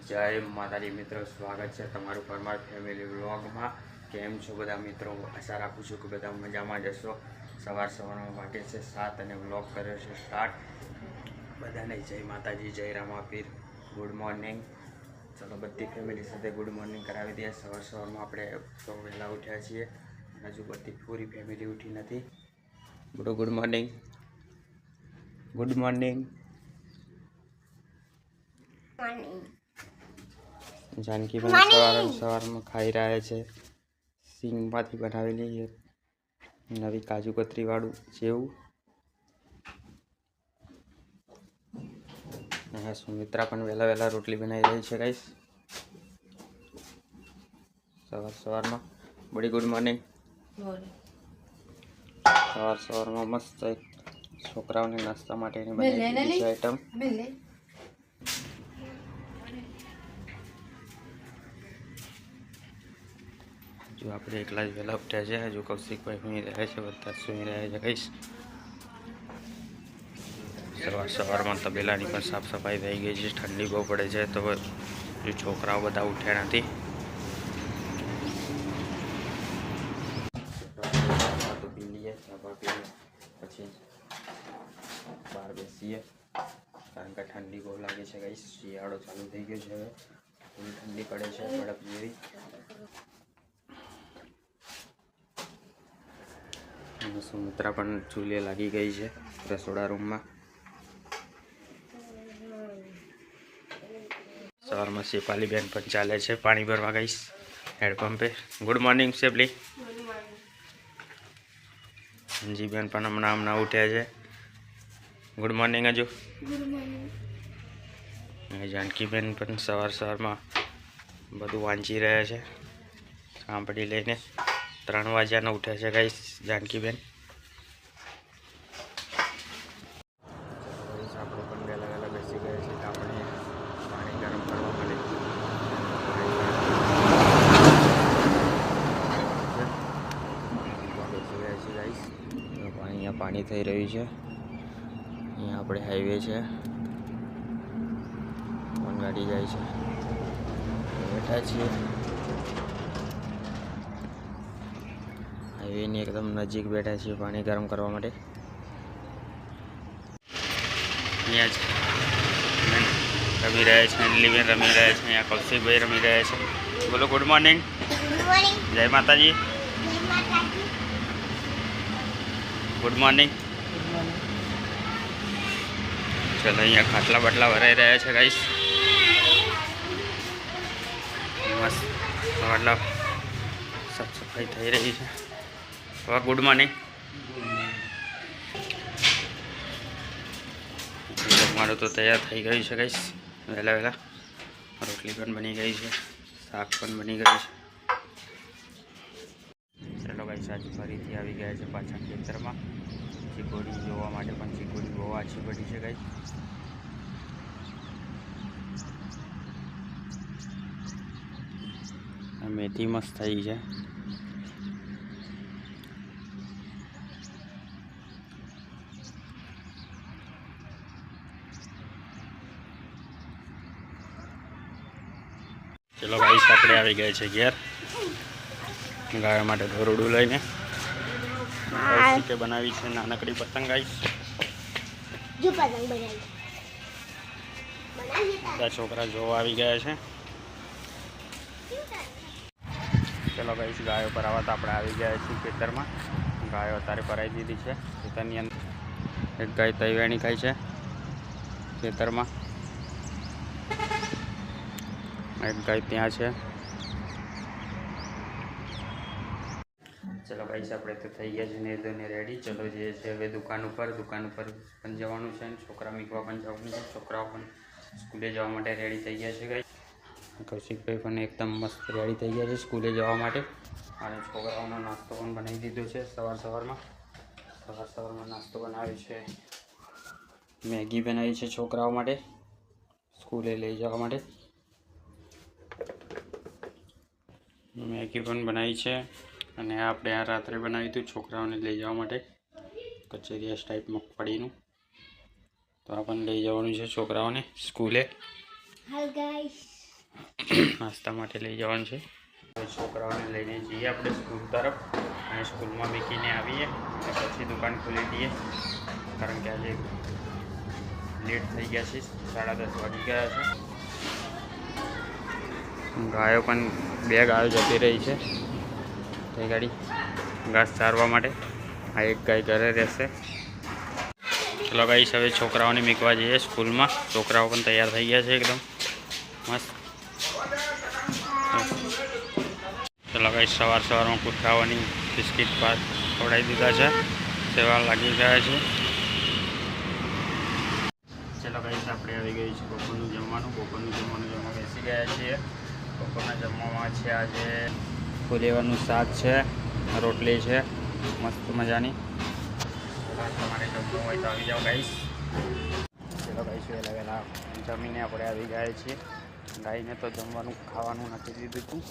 जय माताजी मित्रों, स्वागत है तमारू परमार फैमिली व्लॉग में। केम छो बधा मित्रों? आशा राखुं छुं कि बधा मजा में जशो। सवार में वागे छे 7 अने व्लॉग कर्यो छे स्टार्ट। बधाने जय माताजी, जय रामापीर, गुड मॉर्निंग। चलो बधी फैमिली साथे गुड मॉर्निंग करावी दीए। सवार में आपणे तो वहेला उठ्या छीए, हजू बधी पूरी फैमिली उठी नथी। बोलो good morning, good morning. Janki ben सवार में खाई रहा है सींग माथी बनावेली नवी काजू कतरी वाळू जेवू। सुमित्रा पण वेला वेला रोटली बनाई रही है गाइस। सवार में बड़ी गुड मॉर्निंग। सवार में मस्त एक छोकराओने नास्ता माटे बनाई आइटम। जो આપણે એકલા જ વહેલા ઉઠ્યા છે। હજુ કૌશિકભાઈ સુઈ રહ્યા છે, બધા સુઈ રહ્યા છે કહીશ। સવારમાં તબેલાની પણ સાફ સફાઈ થઈ ગઈ છે। ઠંડી બહુ પડે છે તો જો છોકરાઓ બધા ઉઠ્યા નથી। તો પી લઈએ, ચા પી પછી બહાર બેસીએ, કારણ કે ઠંડી બહુ લાગે છે કહીશ। શિયાળો ચાલુ થઈ ગયો છે, હવે ફૂલ ઠંડી પડે છે, બરફ જેવી। सुमित्रा पण चूल्हे लागी गई है रसोड़ा रूम में। सवार में शेफाली बेन पण चाले छे पानी भरवा गईश हेडपंप पे। गुड मॉर्निंग शेफली जी बेन पण हमना उठ्या छे। गुड मॉर्निंग हजू। जानकी बेन पण सवार में बधु वांची रह्या छे। साँभळी लईने 3 वाग्याना उठ्या छे गाइस जानकी बेन। આપણે પણ વહેલા વહેલા બેસી ગયા છીએ તો આપણે પાણી ગરમ કરવા માટે બેસી ગયા છીએ ગાઈસ। અહીંયા પાણી થઈ રહ્યું છે। અહીંયા આપણે હાઈવે છે, કોણ ગાડી જાય છે, બેઠા છીએ હાઈવેની એકદમ નજીક બેઠા છીએ પાણી ગરમ કરવા માટે। रमी रहे नीलीबेन रमी रहे हैं, कौशिक भाई रमी रहे हैं। बोलो गुड मॉर्निंग, जय माता जी, गुड मॉर्निंग। चलो अँ खाटला बाटला भराई रहा है गाइस, मस्त मतलब साफ सफाई थी रही है। Good morning. जमवानुं तो तैयार थी गई है गाइस, वहेला वहेला रोटली पण बनी गई है, शाक पण बनी गई है। चलो गाइस आज फरीथी आवी गया है पाछा खेतर में। चीकोड़ी जोवा माटे पण चीकोड़ी बहुत आछी पड़ी है गाइस। मेथी मस्त थी है। चलो गाइस આપણે આવી ગયા છે ઘેર। ગાય માટે ધોરડું લઈને કે બનાવી છે નાનકડી પતંગ ગાઈસ। જો પતંગ બનાવી બધા છોકરા જોવા આવી ગયા છે। चलो गाइस गायों पर आवा तो આપણે આવી ગયા છીએ ખેતરમાં। ગાયો અત્યારે ભરાઈ દીધી છે ખેતરની અંદર। એક ગાય તૈયારી ખાઈ છે ખેતરમાં, एक गाय त्या है। चलो गाइस આપણે तो थी गया ने दोने रेडी। चलो जे हवे दुकान पर पण जवानुं छे, छोकरा मीकवा पण जवानुं छे, छोकराओ पण स्कूले जवा माटे रेडी थी गया छे गाइस। कौशिक भाई पण एकदम मस्त रेडी थी गया छे स्कूले जवा माटे। अने छोकराओनो नास्तो पण बनावी दीधो छे। सवार में नास्तो बनाव्यो छे, मैगी बनावी छे छोकराओ माटे स्कूले लई जवा माटे। मैगी पण बनाई है અને આપણે આ રાત્રે બનાવી હતું છોકરાઓને લઈ જવા માટે કચેરિયા ટાઈપ મગફળીનું। તો આપણને લઈ જવાનું છે છોકરાઓને સ્કૂલે। હાય ગાઈસ, નાસ્તા માટે લઈ જવાનું છે. છોકરાઓને લઈને જઈએ આપણે સ્કૂલ તરફ અને સ્કૂલમાં મૂકીને આવીએ અને પછી દુકાન ખોલી દઈએ, કારણ કે આજે લેટ થઈ ગયા છે, 10:30 વાગી ગયા છે. ગાયો પણ 2 ગાયો જતી રહી છે તે ગાડી ઘાસ ચારવા માટે. આ એક ગાય ઘરે રહેશે. ચલો ગાઈસ, હવે છોકરાઓને મૂકવા જઈએ સ્કૂલમાં. છોકરાઓ પણ તૈયાર થઈ ગયા છે એકદમ મસ્ત. ચલો ગાઈસ, સવારમાં કૂતરાઓની બિસ્કિટ ભાત ખવડાવી દીધા છે, સેવા લાગી ગયા છે. ચલો ગાઈસ, આપણે આવી ગઈ છે બપોરનું જમવાનું જમવા બેસી ગયા છીએ. બપોરના જમવામાં છે આજે ફુલેવાનું શાક છે, રોટલી છે મસ્ત મજાની. તમારે જમવું હોય તો આવી જાઓ ગાઈસ. ચલો ગાઈસ, વહેલા જમીને આપણે આવી ગયા છીએ. ગાયને તો જમવાનું ખાવાનું નાખી દીધું હતું,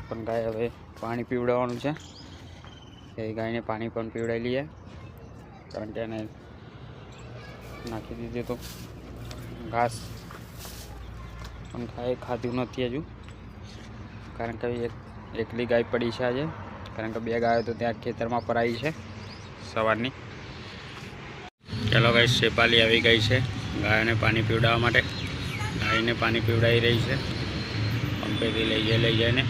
પણ ગાય હવે પાણી પીવડાવવાનું છે. એ ગાયને પાણી પણ પીવડાવી લઈએ, કારણ કે એને નાખી દીધું હતું ઘાસ, પણ ગાય ખાધું નથી હજુ, કારણ કે એકલી ગાય પડી છે આજે, કારણ કે 2 ગાયો તો ત્યાં ખેતરમાં પરાઈ છે સવારની. ચાલો ગાય, શેપાલી આવી ગઈ છે ગાયોને પાણી પીવડાવવા માટે. ગાયને પાણી પીવડાવી રહી છે પંપેથી લઈ જઈને.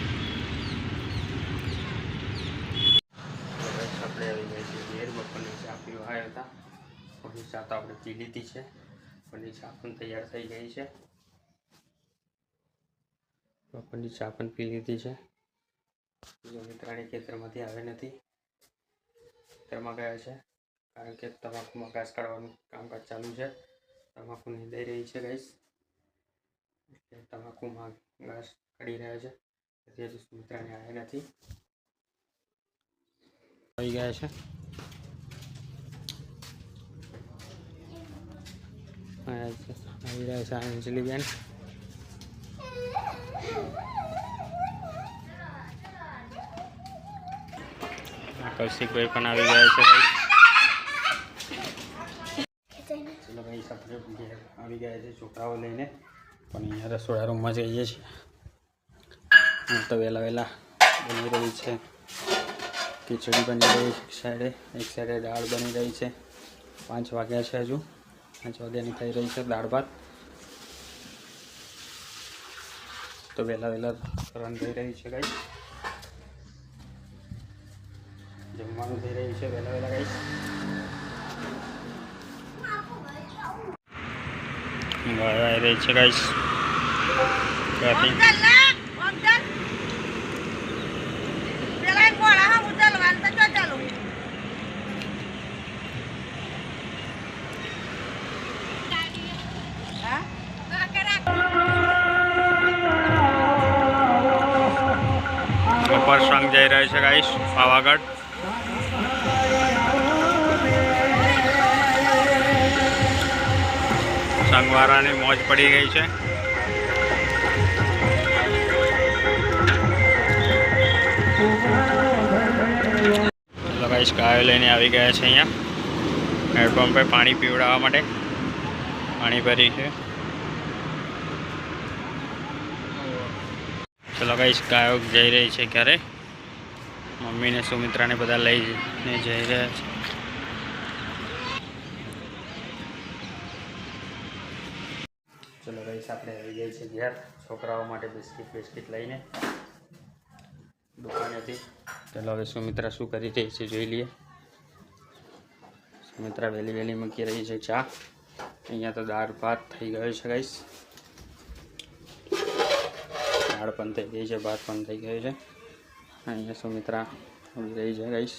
આપણે આવી ગઈ છે ઘેર. બપોરની ચા પીવા આવ્યા હતા. બપોરની ચા તો આપણે પી લીધી છે. બપોરની ચા પણ તૈયાર થઈ ગઈ છે. બપોરની ચા પણ પી લીધી છે. મિત્રાણી ખેતરમાંથી આવે નથી, ખેતરમાં ગયા છે, કારણ કે તમાકુમાં ઘાસ કાઢવાનું કામકાજ ચાલુ છે. તમાકુ નીંદાઈ રહી છે ગાઈસ, એટલે તમાકુમાં ઘાસ કાઢી રહ્યા છે. તેથી હજુ મિત્રાણી આવ્યા નથી, આવી ગયા છે. આવી રહ્યા છે અંજલિબેન. કૌશિકભાઈ પણ આવી ગયા છે. ચલો ભાઈ, આપણે ઘેર આવી ગયા છે છોકરાઓ લઈને, પણ અહીંયા રસોડા રૂમમાં જઈએ છીએ. તો વહેલા બની રહી છે ખીચડી, બની રહી છે એક સાઈડે દાળ બની રહી છે. 5 વાગ્યા છે, હજુ 5 વાગ્યાની થઈ રહી છે દાળ ભાત. તો વહેલા રન થઈ રહી છે ગાઈસ, જમવાનું થઈ રહ્યું છે વહેલા ગાઈસ. ગાય આવી રહી છે ગાઈસ. બપોર સંગ જઈ રહ્યો છે ગાઈસ પાવાગઢ. સંગવારાની મોજ પડી ગઈ છે. ચલો ગાઈસ, ગાયો લઈને આવી ગયા છે અહીંયા હેડપંપે પાણી પીવડાવવા માટે. પાણી ભરી છે. ચલો ગાઈસ, ગાયો જઈ રહી છે ઘરે. મમ્મીને સુમિત્રાને બધા લઈને જઈ રહ્યા છે. ચલો ગાઈસ, આપણે આવી ગઈ છે ઘેર. છોકરાઓ માટે બિસ્કિટ લઈને દુકાનેથી. ચલો હવે સુમિત્રા શું કરી રહી છે જોઈ લઈએ. સુમિત્રા વહેલી મૂકી રહી છે ચા. અહીંયા તો દાળ ભાત થઈ ગયો છે ગાઈસ. દાળ પણ થઈ ગઈ છે, ભાત પણ થઈ ગયો છે. અહીંયા સુમિત્રા ઉડી રહી છે ગાઈસ,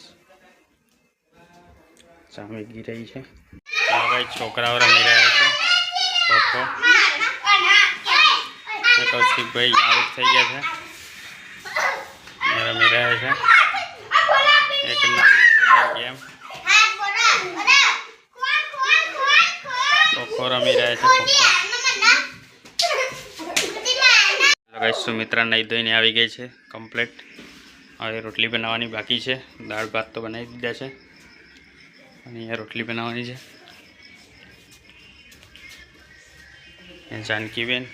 ચા મેગી રહી છે. ગાઈસ, છોકરાઓ રમી રહ્યા છે. પપ્પો કૌશિકભાઈ આઉટ થઈ ગયા છે, રમી રહ્યા છે એક નવી ગેમ. ખોખો રમી રહ્યા છે. ગાઈસ, સુમિત્રા નહીં ધોઈને આવી ગઈ છે કમ્પ્લીટ. હવે રોટલી બનાવવાની બાકી છે. દાળ ભાત તો બનાવી દીધા છે, અને અહીંયા રોટલી બનાવવાની છે. જાનકીબેન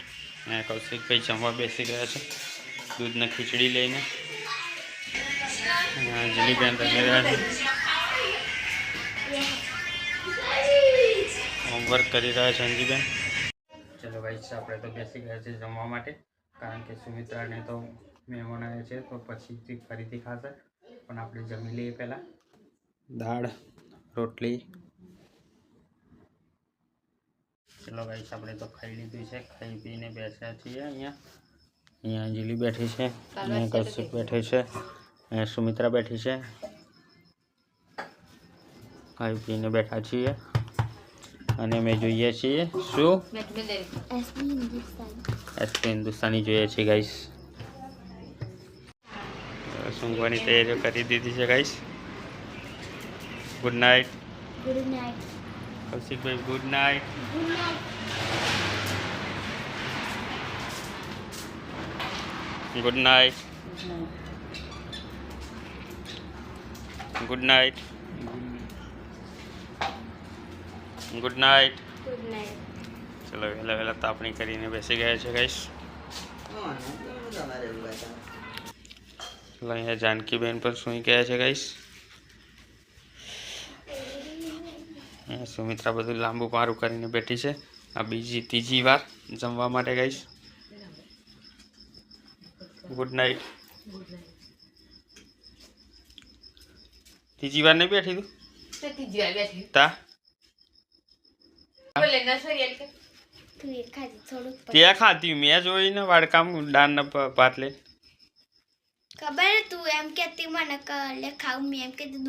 અહીંયા કૌશિકભાઈ જમવા બેસી ગયા છે દૂધને ખીચડી લઈને. અંજલિબેન રમી રહ્યા છે, હોમવર્ક કરી રહ્યા છે અંજલિબેન. ચલો ભાઈ આપણે તો બેસી ગયા છે જમવા માટે, કારણ કે સુમિત્રાને તો મહેમાન આવે છે તો પછીથી ફરીથી ખાશે, પણ આપણે જમી લઈએ પહેલાં. દાળ રોટલી. ચલો ભાઈ આપણે તો ખાઈ લીધું છે, ખાઈ પીને બેસ્યા છીએ. અહીંયા અંજલિ બેઠી છે, અહીંયા કૌશિક બેઠે છે, અહીંયા સુમિત્રા બેઠી છે. ખાઈ પીને બેઠા છીએ અને અમે જોઈએ છીએ શું એસપી હિન્દુસ્તાની જોઈએ છીએ ગાઈસ. સૂંઘવાની તૈયારીઓ કરી દીધી છે guys. Good night. Good night Kaushikbhai, good night. Good night. Good night. Good night. Good night. ચલો વહેલા વહેલા તાપણી કરીને બેસી ગયા છે ગાઈસ. ચલો અહીંયા જાનકીબેન પણ સૂઈ ગયા છે ગાઈસ. અહીંયા સુમિત્રા બધું લાંબુ પારું કરીને બેઠી છે. આ ત્રીજી વાર જમવા માટે ગાઈસ. Good night. ત્રીજી વાર નહીં બેઠી તું? તા ત્યાં ખાતી મેં જોઈને વાડકામ દાળના પાટલે. ખબર તું એમ કેતી મને કે લે ખાવું મેં એમ કીધું.